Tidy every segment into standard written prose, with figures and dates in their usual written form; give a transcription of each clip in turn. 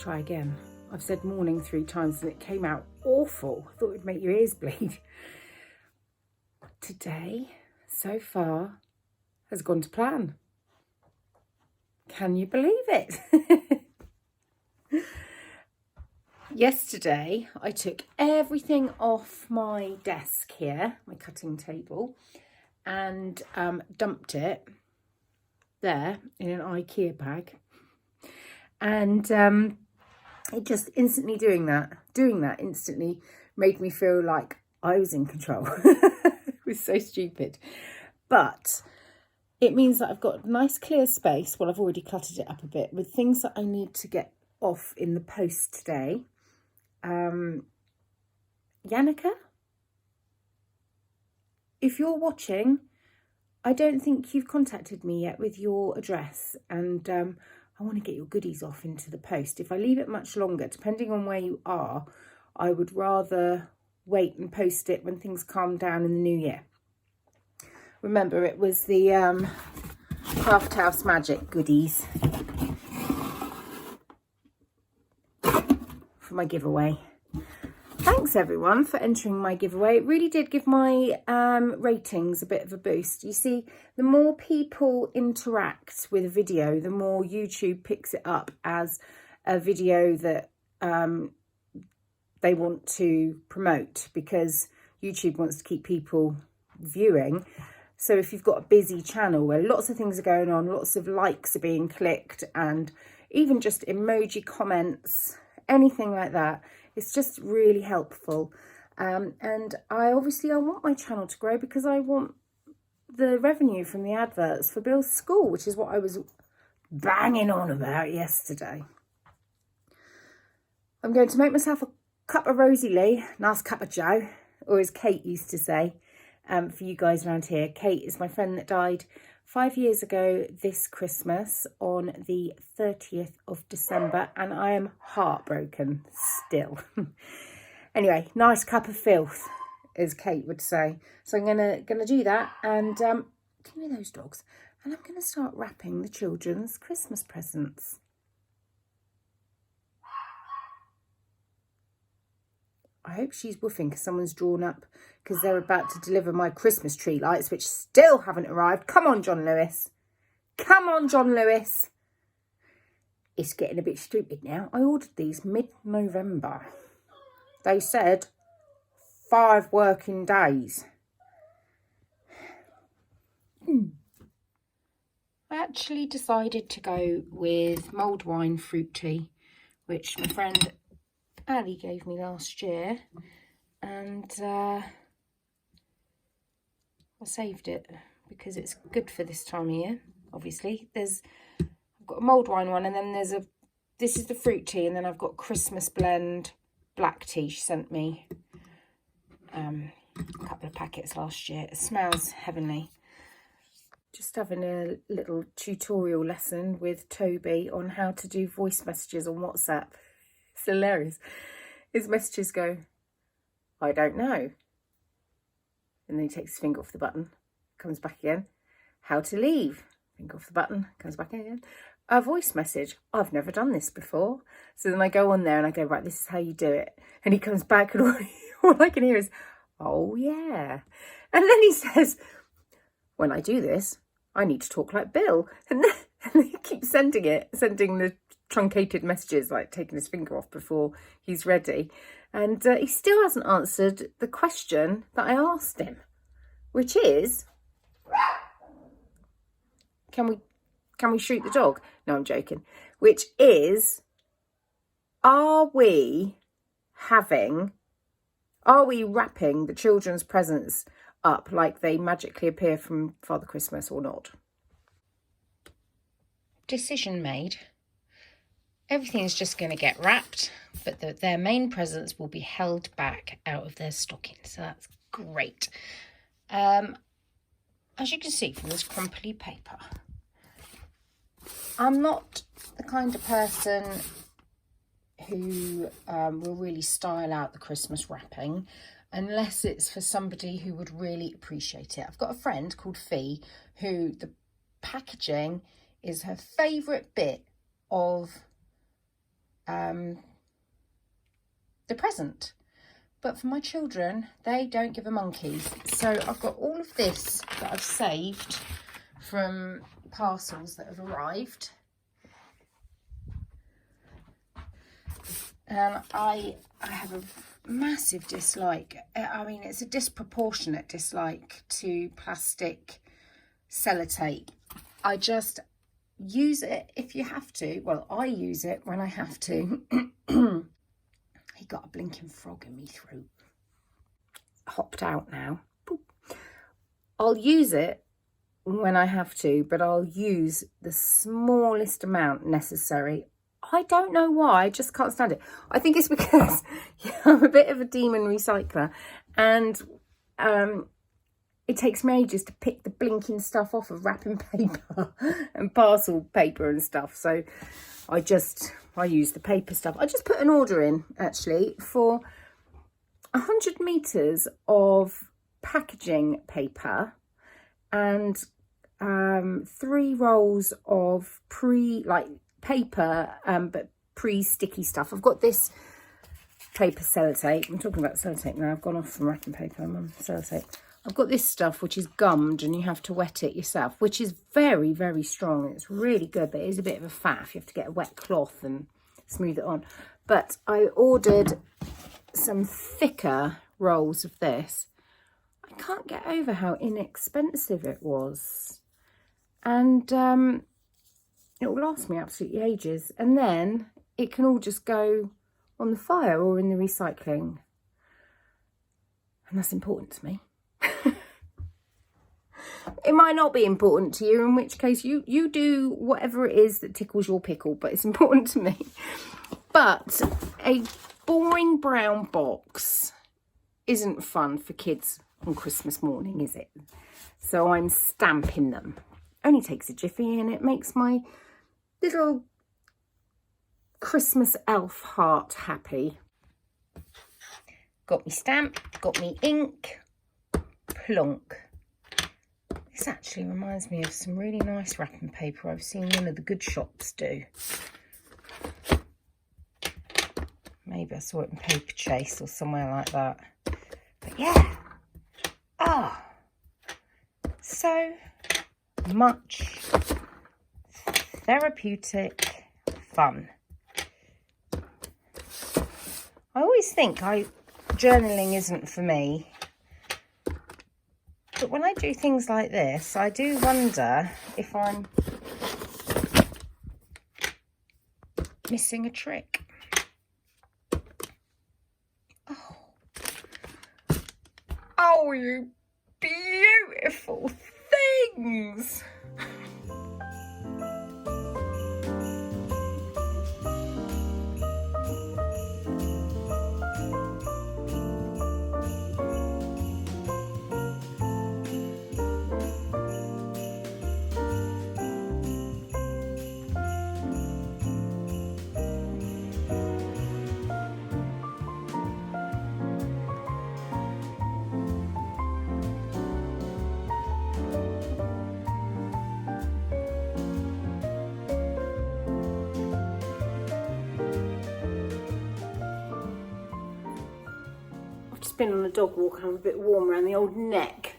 try again. I've said morning 3 times and it came out awful. I thought it would make your ears bleed. Today, so far, has gone to plan. Can you believe it? Yesterday, I took everything off my desk here, my cutting table, and dumped it there in an IKEA bag. And it just instantly doing that instantly made me feel like I was in control. It was so stupid. But it means that I've got a nice clear space. Well, I've already cluttered it up a bit with things that I need to get off in the post today. Yannicka, if you're watching, I don't think you've contacted me yet with your address, and I want to get your goodies off into the post. If I leave it much longer, depending on where you are, I would rather wait and post it when things calm down in the new year. Remember, it was the Craft House Magic goodies for my giveaway. Thanks everyone for entering my giveaway. It really did give my ratings a bit of a boost. You see, the more people interact with a video, the more YouTube picks it up as a video that they want to promote, because YouTube wants to keep people viewing. So if you've got a busy channel where lots of things are going on, lots of likes are being clicked, and even just emoji comments, anything like that, it's just really helpful. And I want my channel to grow because I want the revenue from the adverts for Bill's school, which is what I was banging on about yesterday. I'm going to make myself a cup of Rosie Lee, nice cup of Joe, or as Kate used to say, for you guys around here. Kate is my friend that died 5 years ago this Christmas on the 30th of December, and I am heartbroken still. Anyway, nice cup of filth, as Kate would say. So I'm gonna do that, and give me those dogs, and I'm gonna start wrapping the children's Christmas presents. I hope she's woofing because someone's drawn up, because they're about to deliver my Christmas tree lights, which still haven't arrived. Come on, John Lewis. Come on, John Lewis. It's getting a bit stupid now. I ordered these mid-November. They said 5 working days. I actually decided to go with mulled wine fruit tea, which my friend Ali gave me last year, and I saved it because it's good for this time of year. Obviously, I've got a mulled wine one, and then this is the fruit tea, and then I've got Christmas blend black tea. She sent me a couple of packets last year. It smells heavenly. Just having a little tutorial lesson with Toby on how to do voice messages on WhatsApp. It's hilarious. His messages go, I don't know. And then he takes his finger off the button, comes back again. How to leave. Finger off the button, comes back in again. A voice message. I've never done this before. So then I go on there and I go, right, this is how you do it. And he comes back and all I can hear is, oh yeah. And then he says, when I do this, I need to talk like Bill. And then he keeps sending the truncated messages, like taking his finger off before he's ready, and he still hasn't answered the question that I asked him, which is, can we shoot the dog? No, I'm joking. Which is, are we wrapping the children's presents up like they magically appear from Father Christmas or not? Decision made. Everything is just going to get wrapped, but their main presents will be held back out of their stocking. So that's great. As you can see from this crumply paper, I'm not the kind of person who will really style out the Christmas wrapping unless it's for somebody who would really appreciate it. I've got a friend called Fee who the packaging is her favourite bit of the present. But for my children, they don't give a monkeys. So I've got all of this that I've saved from parcels that have arrived. And I have a massive dislike. I mean, it's a disproportionate dislike to plastic sellotape. I just use it if you have to. Well, I use it when I have to. He got a blinking frog in me throat. Hopped out now. Boop. I'll use it when I have to, but I'll use the smallest amount necessary. I don't know why, I just can't stand it. I think it's because I'm a bit of a demon recycler, and it takes me ages to pick the blinking stuff off of wrapping paper and parcel paper and stuff. So I use the paper stuff. I just put an order in, actually, for 100 metres of packaging paper and 3 rolls of paper, but pre-sticky stuff. I've got this paper sellotape. I'm talking about sellotape now. I've gone off from wrapping paper. I'm on sellotape. I've got this stuff which is gummed and you have to wet it yourself, which is very, very strong. It's really good, but it is a bit of a faff. You have to get a wet cloth and smooth it on. But I ordered some thicker rolls of this. I can't get over how inexpensive it was. And it will last me absolutely ages. And then it can all just go on the fire or in the recycling. And that's important to me. It might not be important to you, in which case you do whatever it is that tickles your pickle, but it's important to me. But a boring brown box isn't fun for kids on Christmas morning, is it? So I'm stamping them. Only takes a jiffy and it makes my little Christmas elf heart happy. Got me stamp, got me ink, plonk. This actually reminds me of some really nice wrapping paper I've seen one of the good shops do. Maybe I saw it in Paper Chase or somewhere like that. But yeah. Oh, so much therapeutic fun. I always think journaling isn't for me. But when I do things like this, I do wonder if I'm missing a trick. Oh, you beautiful things. Been on a dog walk and I'm a bit warm around the old neck.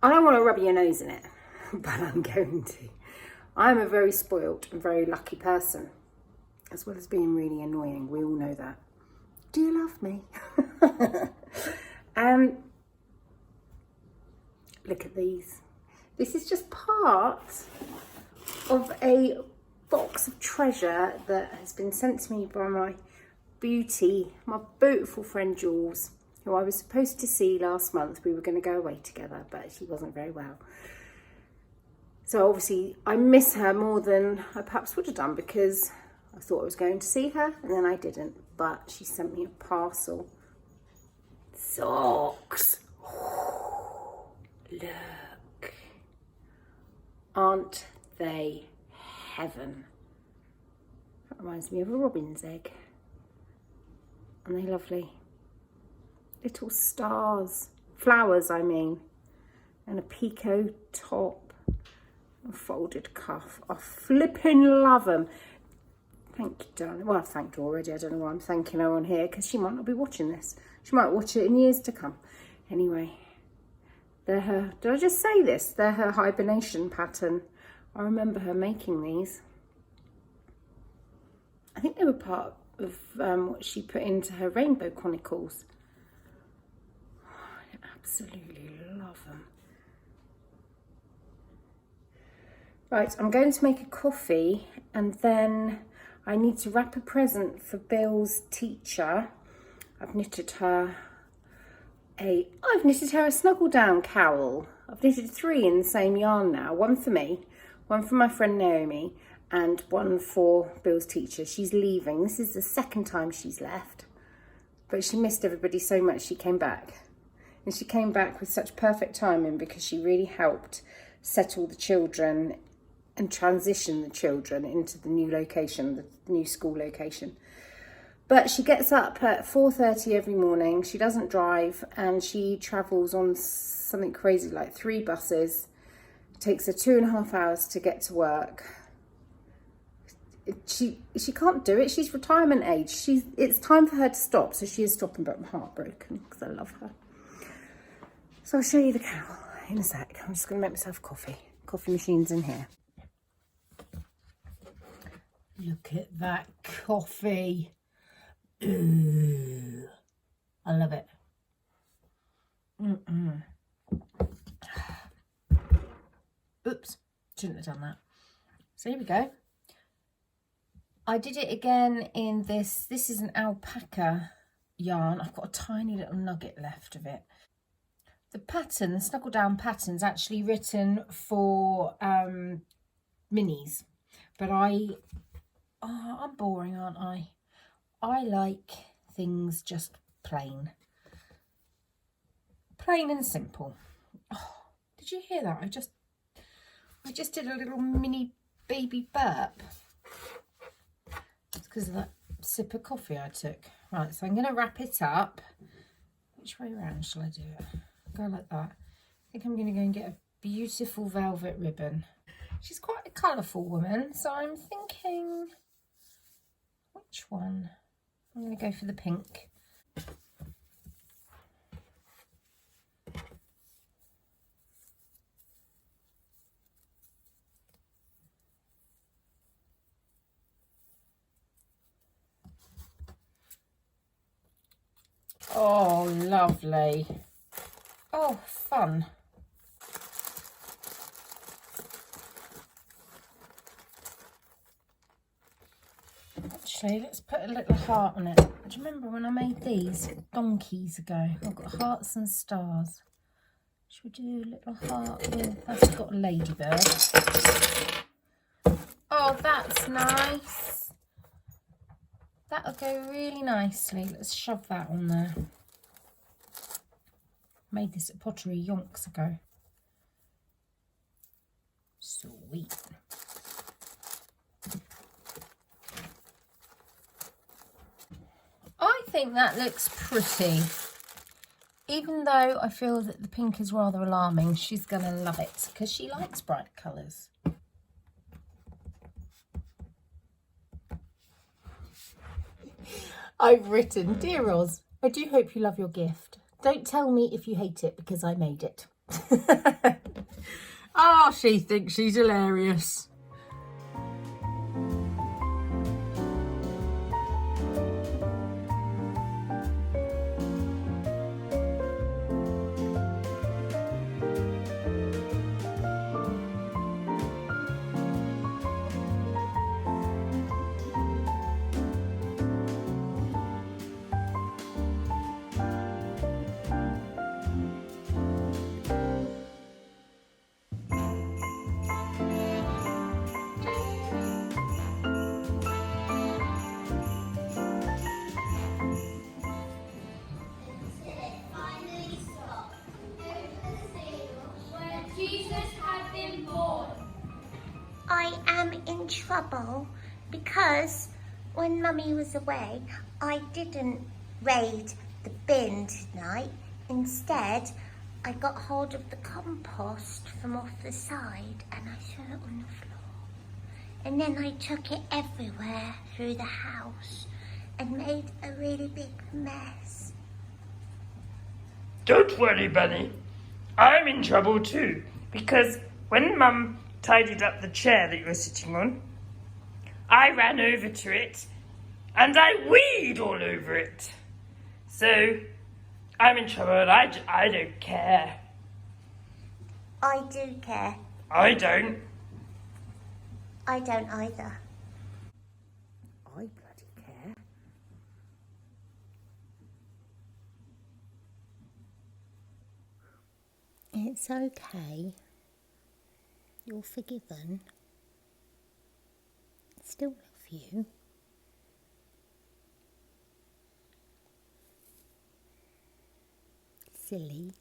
I don't want to rub your nose in it, but I'm going to. I'm a very spoilt and very lucky person, as well as being really annoying. We all know that. Do you love me? Look at these. This is just part of a box of treasure that has been sent to me by my beautiful friend Jules, who I was supposed to see last month. We were going to go away together, but she wasn't very well. So obviously I miss her more than I perhaps would have done, because I thought I was going to see her and then I didn't. But she sent me a parcel. Socks. Look. Aren't they heaven? That reminds me of a robin's egg. Aren't they lovely? Little stars, flowers I mean, and a picot top, a folded cuff. I flipping love them. Thank you, darling. Well, I've thanked her already. I don't know why I'm thanking her on here, because she might not be watching this. She might watch it in years to come. Anyway, they're her... Did I just say this? They're her hibernation pattern. I remember her making these. I think they were part of what she put into her rainbow chronicles. I absolutely love them. Right, I'm going to make a coffee, and then I need to wrap a present for Bill's teacher. I've knitted her a snuggle down cowl. I've knitted 3 in the same yarn now. One for me, one for my friend Naomi, and one for Bill's teacher. She's leaving. This is the 2nd time she's left, but she missed everybody so much she came back. And she came back with such perfect timing, because she really helped settle the children and transition the children into the new location, the new school location. But she gets up at 4:30 every morning. She doesn't drive, and she travels on something crazy like 3 buses. It takes her 2.5 hours to get to work. She can't do it. She's retirement age. It's time for her to stop. So she is stopping, but I'm heartbroken because I love her. So I'll show you the cowl in a sec. I'm just going to make myself coffee. Coffee machine's in here. Look at that coffee. Ooh, I love it. Oops, shouldn't have done that. So here we go. I did it again in this. This is an alpaca yarn. I've got a tiny little nugget left of it. The pattern, the snuggle down pattern, is actually written for minis, but I'm boring, aren't I? I like things just plain and simple. Oh, did you hear that? I just did a little mini baby burp. It's because of that sip of coffee I took. Right, so I'm going to wrap it up. Which way around shall I do it? Go like that. I think I'm going to go and get a beautiful velvet ribbon. She's quite a colourful woman, so I'm thinking, which one? I'm going to go for the pink. Oh, lovely. Oh, fun. Actually, let's put a little heart on it. Do you remember when I made these donkeys ago? I've got hearts and stars. Should we do a little heart with... That's got a ladybird. Oh, that's nice. That'll go really nicely. Let's shove that on there. Made this at Pottery yonks ago. Sweet. I think that looks pretty. Even though I feel that the pink is rather alarming, she's going to love it because she likes bright colours. I've written, "Dear Roz, I do hope you love your gift. Don't tell me if you hate it because I made it." Oh, she thinks she's hilarious. I am in trouble because when Mummy was away, I didn't raid the bin tonight. Instead, I got hold of the compost from off the side and I threw it on the floor. and then I took it everywhere through the house and made a really big mess. Don't worry, Bunny. I'm in trouble too, because when Mum tidied up the chair that you were sitting on, I ran over to it and I weed all over it. So I'm in trouble and I don't care. I do care. I don't. I don't either. I bloody care. It's okay. You're forgiven. Still love you. Silly.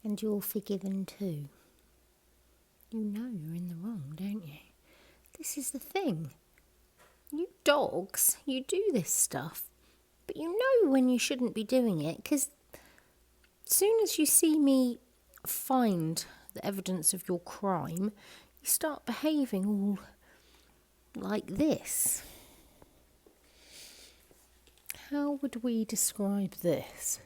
And you're forgiven too. You know you're in the wrong, don't you? This is the thing. You dogs, you do this stuff, but you know when you shouldn't be doing it, because as soon as you see me find the evidence of your crime, you start behaving all like this. How would we describe this?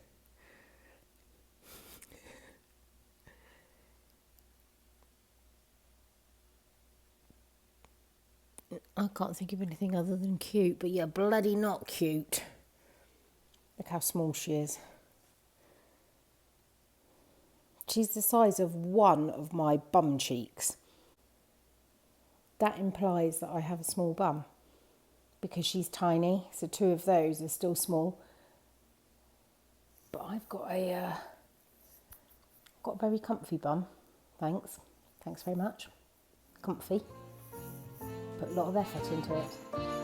I can't think of anything other than cute, but you're bloody not cute. Look how small she is. She's the size of one of my bum cheeks. That implies that I have a small bum because she's tiny, so two of those are still small. But I've got a very comfy bum. Thanks very much. Comfy. Put a lot of effort into it.